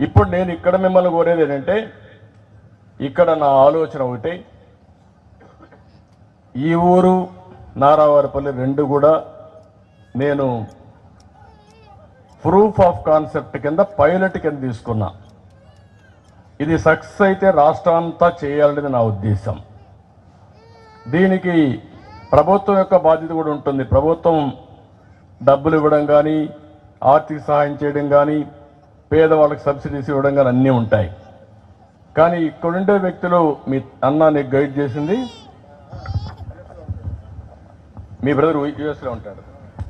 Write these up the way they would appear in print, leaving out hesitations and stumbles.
ఇప్పుడు నేను ఇక్కడ మిమ్మల్ని కోరేది ఏంటంటే, ఇక్కడ నా ఆలోచన ఒకటి, ఈ ఊరు నారావారిపల్లి రెండు కూడా నేను ప్రూఫ్ ఆఫ్ కాన్సెప్ట్ కింద పైలట్ కింద తీసుకున్నా. ఇది సక్సెస్ అయితే రాష్ట్రం అంతా చేయాలనేది నా ఉద్దేశం. దీనికి ప్రభుత్వం యొక్క బాధ్యత కూడా ఉంటుంది. ప్రభుత్వం డబ్బులు ఇవ్వడం కానీ, ఆర్థిక సహాయం చేయడం కానీ, పేదవాళ్ళకి సబ్సిడీస్ ఇవ్వడం కానీ అన్నీ ఉంటాయి. కానీ ఇక్కడుండే వ్యక్తులు, మీ అన్న నీకు గైడ్ చేసింది, మీ బ్రదర్ యుఎస్లో ఉంటాడు,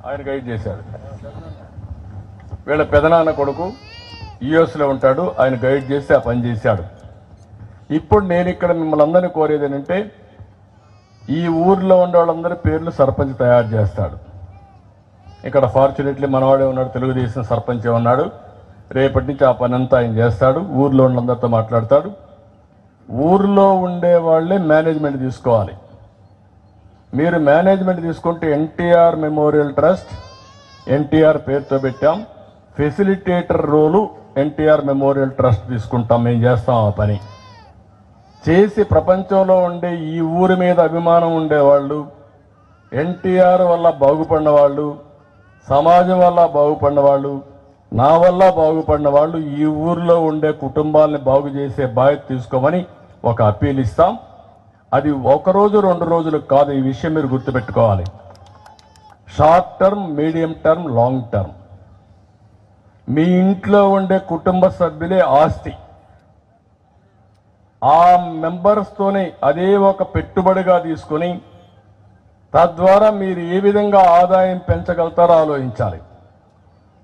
ఆయన గైడ్ చేశాడు. వీళ్ళ పెదనాన్న కొడుకు యుఎస్లో ఉంటాడు, ఆయన గైడ్ చేసి ఆ పని చేశాడు. ఇప్పుడు నేను ఇక్కడ మిమ్మల్ని అందరినీ కోరేది ఏంటంటే, ఈ ఊర్లో ఉండే వాళ్ళందరి పేర్లు సర్పంచ్ తయారు చేస్తాడు. ఇక్కడ ఫార్చునేట్లీ మనవాడే ఉన్నాడు, తెలుగుదేశం సర్పంచే ఉన్నాడు. రేపటి నుంచి ఆ పని అంతా ఆయన చేస్తాడు, ఊర్లో వాళ్ళందరితో మాట్లాడతాడు. ఊర్లో ఉండే వాళ్ళే మేనేజ్మెంట్ తీసుకోవాలి. మీరు మేనేజ్మెంట్ తీసుకుంటే ఎన్టీఆర్ మెమోరియల్ ట్రస్ట్, ఎన్టీఆర్ పేరుతో పెట్టాం. ఫెసిలిటేటర్ రోలు ఎన్టీఆర్ మెమోరియల్ ట్రస్ట్ తీసుకుంటాం. మేము చేస్తాం ఆ పని చేసి, ప్రపంచంలో ఉండే ఈ ఊరి మీద అభిమానం ఉండేవాళ్ళు, ఎన్టీఆర్ వల్ల బాగుపడిన వాళ్ళు, సమాజం వల్ల బాగుపడిన వాళ్ళు, నా వల్ల బాగుపడిన వాళ్ళు, ఈ ఊరిలో ఉండే కుటుంబాలని బాగు చేసే బాధ్యత తీసుకోమని ఒక అప్పీల్ ఇస్తాం. అది ఒకరోజు 2 రోజులు కాదు. ఈ విషయం మీరు గుర్తుపెట్టుకోవాలి. Short term, medium term, long term. మీ ఇంట్లో ఉండే కుటుంబ సభ్యులే ఆస్తి. ఆ మెంబర్స్తోనే అదే ఒక పెట్టుబడిగా తీసుకొని, తద్వారా మీరు ఏ విధంగా ఆదాయం పెంచగలుగుతారో ఆలోచించాలి.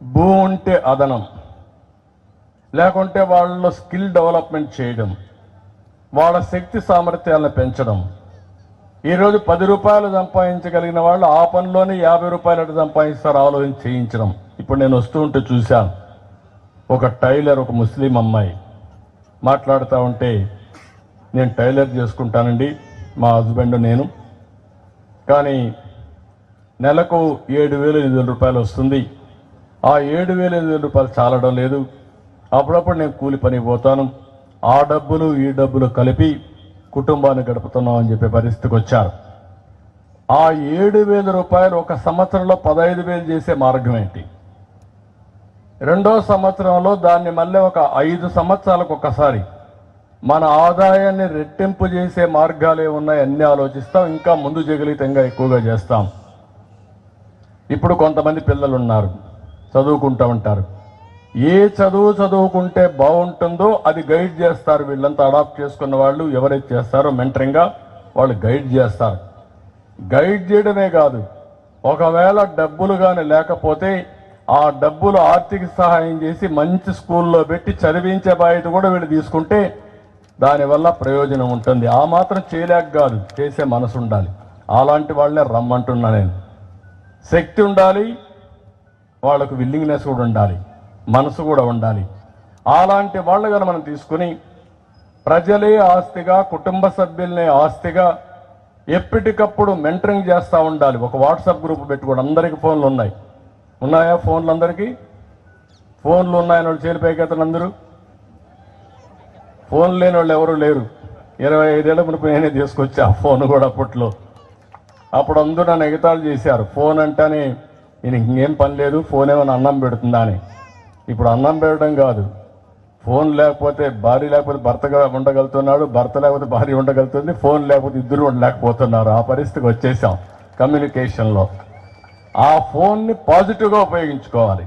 భూమి ఉంటే అదనం, లేకుంటే వాళ్ళ స్కిల్ డెవలప్మెంట్ చేయడం, వాళ్ళ శక్తి సామర్థ్యాలను పెంచడం. ఈరోజు 10 రూపాయలు సంపాదించగలిగిన వాళ్ళు ఆ పనిలోనే 50 రూపాయలు సంపాదిస్తారు ఆలోచన చేయించడం. ఇప్పుడు నేను వస్తూ ఉంటే చూశాను, ఒక టైలర్, ఒక ముస్లిం అమ్మాయి మాట్లాడుతూ ఉంటే, నేను టైలర్ చేసుకుంటానండి, మా హస్బెండ్ నేను, కానీ నెలకు 7,800 రూపాయలు వస్తుంది. ఆ 7,800 రూపాయలు చాలడం లేదు. అప్పుడప్పుడు నేను కూలి పనికి పోతాను, ఆ డబ్బులు ఈ డబ్బులు కలిపి కుటుంబాన్ని గడుపుతున్నాం అని చెప్పే పరిస్థితికి వచ్చారు. ఆ 7,000 రూపాయలు ఒక సంవత్సరంలో 15,000 చేసే మార్గం ఏంటి? రెండో సంవత్సరంలో దాన్ని మళ్ళీ ఒక 5 సంవత్సరాలకు ఒకసారి మన ఆదాయాన్ని రెట్టింపు చేసే మార్గాలే ఉన్నాయి, అన్నీ ఆలోచిస్తాం. ఇంకా ముందు జగలితంగా ఎక్కువగా చేస్తాం. ఇప్పుడు కొంతమంది పిల్లలు ఉన్నారు, చదువుకుంటూ ఉంటారు. ఏ చదువు చదువుకుంటే బాగుంటుందో అది గైడ్ చేస్తారు. వీళ్ళంతా అడాప్ట్ చేసుకున్న వాళ్ళు ఎవరైతే చేస్తారో మెంటరింగ్గా వాళ్ళు గైడ్ చేస్తారు. గైడ్ చేయడమే కాదు, ఒకవేళ డబ్బులు కానీ లేకపోతే ఆ డబ్బులు ఆర్థిక సహాయం చేసి మంచి స్కూల్లో పెట్టి చదివించే బాధ్యత కూడా వీళ్ళు తీసుకుంటే దానివల్ల ప్రయోజనం ఉంటుంది. ఆ మాత్రం చేయలేక కాదు, చేసే మనసు ఉండాలి. అలాంటి వాళ్ళనే రమ్మంటున్నా నేను. శక్తి ఉండాలి, వాళ్ళకు విల్లింగ్నెస్ కూడా ఉండాలి, మనసు కూడా ఉండాలి. అలాంటి వాళ్ళు కానీ మనం తీసుకుని ప్రజలే ఆస్తిగా, కుటుంబ సభ్యులనే ఆస్తిగా ఎప్పటికప్పుడు మెంటరింగ్ చేస్తూ ఉండాలి. ఒక వాట్సాప్ గ్రూప్ పెట్టుకోండి. అందరికీ ఫోన్లు ఉన్నాయా? ఫోన్లు అందరికీ ఫోన్లు ఉన్నాయని వాళ్ళు చేలిపైకెత్తలు అందరూ. ఫోన్ లేని వాళ్ళు ఎవరు లేరు. 25 ఏళ్ళ మునుపు నేనే తీసుకొచ్చా ఫోన్ కూడా. అప్పుడు అందరూ నన్ను ఎగతాళి చేశారు. ఫోన్ అంటేనే నేను ఇంకేం పని లేదు, ఫోన్ ఏమైనా అన్నం పెడుతుందా అని. ఇప్పుడు అన్నం పెట్టడం కాదు, ఫోన్ లేకపోతే భార్య లేకపోతే భర్తగా ఉండగలుగుతున్నాడు, భర్త లేకపోతే భార్య ఉండగలుగుతుంది, ఫోన్ లేకపోతే ఇద్దరు ఉండలేకపోతున్నారు. ఆ పరిస్థితికి వచ్చేసాం కమ్యూనికేషన్లో. ఆ ఫోన్ని పాజిటివ్గా ఉపయోగించుకోవాలి.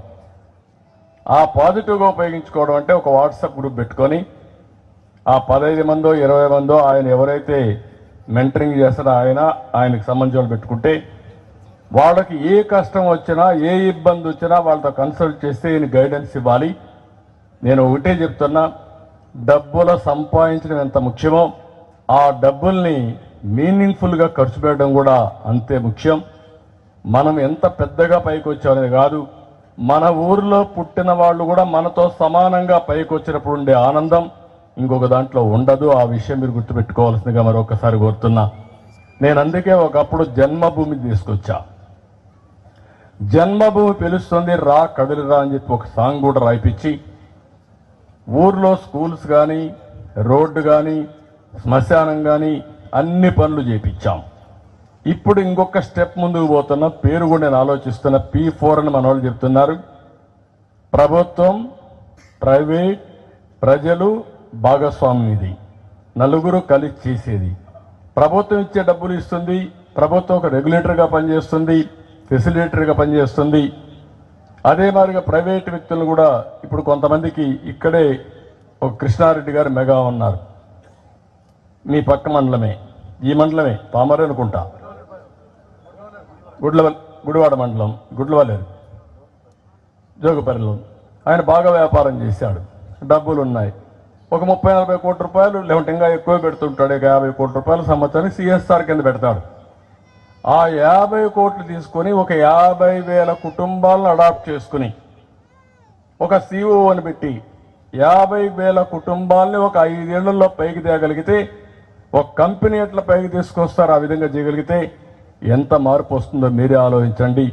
ఆ పాజిటివ్గా ఉపయోగించుకోవడం అంటే ఒక వాట్సాప్ గ్రూప్ పెట్టుకొని ఆ 15 మందో 20 మందో ఆయన ఎవరైతే మెంటరింగ్ చేస్తారో ఆయనకు సంబంధించిన వాళ్ళు పెట్టుకుంటే, వాళ్ళకి ఏ కష్టం వచ్చినా ఏ ఇబ్బంది వచ్చినా వాళ్ళతో కన్సల్ట్ చేస్తే ఈయన గైడెన్స్ ఇవ్వాలి. నేను ఒకటే చెప్తున్నా, డబ్బుల సంపాదించడం ఎంత ముఖ్యమో ఆ డబ్బుల్ని మీనింగ్ఫుల్గా ఖర్చు పెట్టడం కూడా అంతే ముఖ్యం. మనం ఎంత పెద్దగా పైకి వచ్చామనేది కాదు, మన ఊరిలో పుట్టిన వాళ్ళు కూడా మనతో సమానంగా పైకి వచ్చినప్పుడు ఉండే ఆనందం ఇంకొక దాంట్లో ఉండదు. ఆ విషయం మీరు గుర్తుపెట్టుకోవాల్సిందిగా మరొకసారి కోరుతున్నా. నేను అందుకే ఒకప్పుడు జన్మభూమి తీసుకొచ్చా. జన్మభూమి పిలుస్తుంది రా కదిలిరా అని చెప్పి ఒక సాంగ్ కూడా రాయిపించి ఊర్లో స్కూల్స్ కానీ, రోడ్డు కానీ, శ్మశానం కానీ అన్ని పనులు చేపించాం. ఇప్పుడు ఇంకొక స్టెప్ ముందుకు పోతున్నా, పేరు కూడా నేను ఆలోచిస్తున్న P4 అని మన వాళ్ళు చెప్తున్నారు. ప్రభుత్వం, ప్రైవేట్, ప్రజలు భాగస్వామ్యం. ఇది నలుగురు కలిసి చేసేది. ప్రభుత్వం ఇచ్చే డబ్బులు ఇస్తుంది, ప్రభుత్వం ఒక రెగ్యులేటర్గా పనిచేస్తుంది, ఫెసిలిటేటర్గా పనిచేస్తుంది. అదే మాదిరిగా ప్రైవేట్ వ్యక్తులు కూడా ఇప్పుడు కొంతమందికి ఇక్కడే ఒక కృష్ణారెడ్డి గారు మెగా ఉన్నారు, మీ పక్క మండలమే, ఈ మండలమే పామరే అనుకుంటా, గుడివాడ మండలం, గుడ్లవల్లేరు, జోగుపల్లిలో. ఆయన బాగా వ్యాపారం చేశాడు, డబ్బులు ఉన్నాయి. ఒక 30-40 కోట్ల రూపాయలు, లేకుంటే ఇంకా ఎక్కువ పెడుతుంటాడు. 50 కోట్ల రూపాయలు సంవత్సరానికి CSR కింద పెడతాడు. ఆ 50 కోట్లు తీసుకొని ఒక 50,000 కుటుంబాలను అడాప్ట్ చేసుకుని ఒక CEO అని పెట్టి 50,000 కుటుంబాలని ఒక 5 ఏళ్లలో పైకి తేగలిగితే, ఒక కంపెనీ ఎట్లా పైకి తీసుకొస్తారు ఆ విధంగా చేయగలిగితే ఎంత మార్పు వస్తుందో మీరే ఆలోచించండి.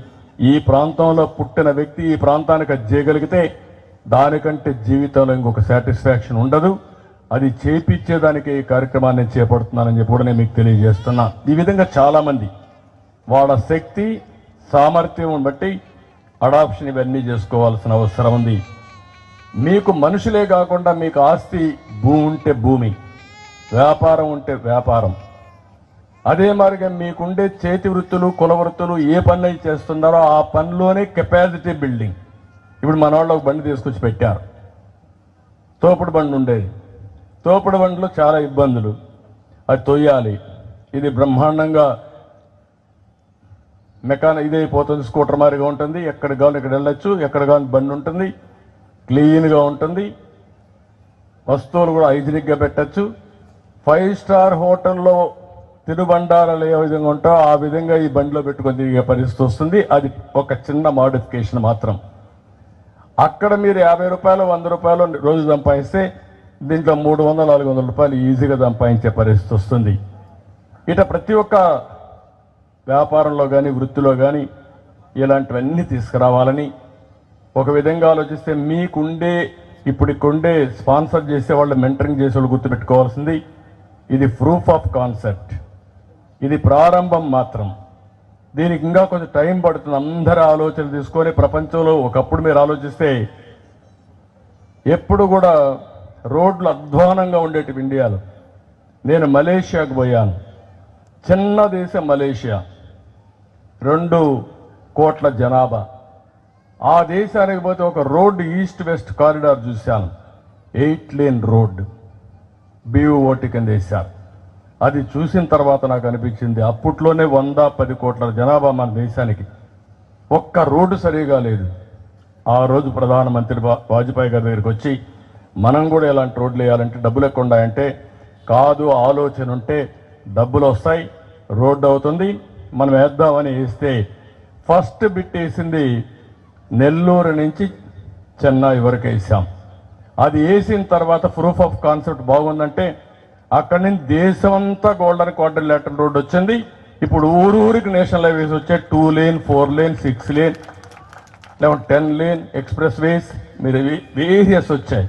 ఈ ప్రాంతంలో పుట్టిన వ్యక్తి ఈ ప్రాంతానికి అది చేయగలిగితే దానికంటే జీవితంలో ఇంకొక సాటిస్ఫాక్షన్ ఉండదు. అది చేపించేదానికి ఈ కార్యక్రమాన్ని నేను చేపడుతున్నానని చెప్పి కూడా నేను మీకు తెలియజేస్తున్నా. ఈ విధంగా చాలామంది వాళ్ళ శక్తి సామర్థ్యం బట్టి అడాప్షన్ ఇవన్నీ చేసుకోవాల్సిన అవసరం ఉంది. మీకు మనుషులే కాకుండా మీకు ఆస్తి, భూమి ఉంటే భూమి, వ్యాపారం ఉంటే వ్యాపారం, అదే మాదిరిగా మీకుండే చేతి వృత్తులు, కుల వృత్తులు ఏ పనులు చేస్తున్నారో ఆ పనిలోనే కెపాసిటీ బిల్డింగ్. ఇప్పుడు మన వాళ్ళు ఒక బండి తీసుకొచ్చి పెట్టారు, తోపుడు బండి ఉండేది. తోపుడు బండిలో చాలా ఇబ్బందులు, అది తొయ్యాలి. ఇది బ్రహ్మాండంగా ఇదైపోతుంది, స్కూటర్ మారిగా ఉంటుంది, ఎక్కడ కావాలి ఇక్కడ వెళ్ళొచ్చు, ఎక్కడ కావాలి బండి ఉంటుంది, క్లీన్గా ఉంటుంది, వస్తువులు కూడా హైజీనిక్గా పెట్టచ్చు. 5 స్టార్ హోటల్లో తినుబండారాలు ఏ విధంగా ఉంటాయో ఆ విధంగా ఈ బండిలో పెట్టుకొని తిరిగే పరిస్థితి వస్తుంది. అది ఒక చిన్న మాడిఫికేషన్ మాత్రం. అక్కడ మీరు 50 రూపాయలు 100 రూపాయలు రోజు సంపాదిస్తే దీంట్లో 300-400 రూపాయలు ఈజీగా సంపాదించే పరిస్థితి వస్తుంది. ఇట ప్రతి ఒక్క వ్యాపారంలో కానీ, వృత్తిలో కానీ ఇలాంటివన్నీ తీసుకురావాలని ఒక విధంగా ఆలోచిస్తే మీకుండే, ఇప్పుడుకుండే స్పాన్సర్ చేసేవాళ్ళు, మెంటరింగ్ చేసేవాళ్ళు గుర్తుపెట్టుకోవాల్సింది, ఇది ప్రూఫ్ ఆఫ్ కాన్సెప్ట్, ఇది ప్రారంభం మాత్రం. దీనికి ఇంకా కొంచెం టైం పడుతుంది. అందరూ ఆలోచన తీసుకొని ప్రపంచంలో ఒకప్పుడు మీరు ఆలోచిస్తే ఎప్పుడు కూడా రోడ్లు అధ్వానంగా ఉండేటివి ఇండియాలో. నేను మలేషియాకు పోయాను, చిన్న దేశం మలేషియా, 2 కోట్ల జనాభా. ఆ దేశానికి పోతే ఒక రోడ్డు ఈస్ట్ వెస్ట్ కారిడార్ చూశాను, 8 లేన్ రోడ్డు BOT కింద వేశారు. అది చూసిన తర్వాత నాకు అనిపించింది, అప్పట్లోనే 110 కోట్ల జనాభా మన దేశానికి, ఒక్క రోడ్డు సరిగా లేదు. ఆ రోజు ప్రధానమంత్రి వాజ్పేయి గారి దగ్గరికి వచ్చి, మనం కూడా ఇలాంటి రోడ్లు వేయాలంటే డబ్బులు ఎక్కువ ఉన్నాయంటే, కాదు ఆలోచన ఉంటే డబ్బులు వస్తాయి, రోడ్డు అవుతుంది, మనం వేద్దామని వేస్తే ఫస్ట్ బిట్ వేసింది నెల్లూరు నుంచి చెన్నై వరకు వేసాం. అది వేసిన తర్వాత ప్రూఫ్ ఆఫ్ కాన్సెప్ట్ బాగుందంటే అక్కడి నుంచి దేశమంతా గోల్డెన్ క్వాడ్రిలేటరల్ రోడ్ వచ్చింది. ఇప్పుడు ఊరికి నేషనల్ హైవేస్ వచ్చే 2 లేన్ 4 లేన్ 6 లేన్ లేకపోతే 10 లేన్ ఎక్స్ప్రెస్ వేస్ మీరు వేరియస్ వచ్చాయి.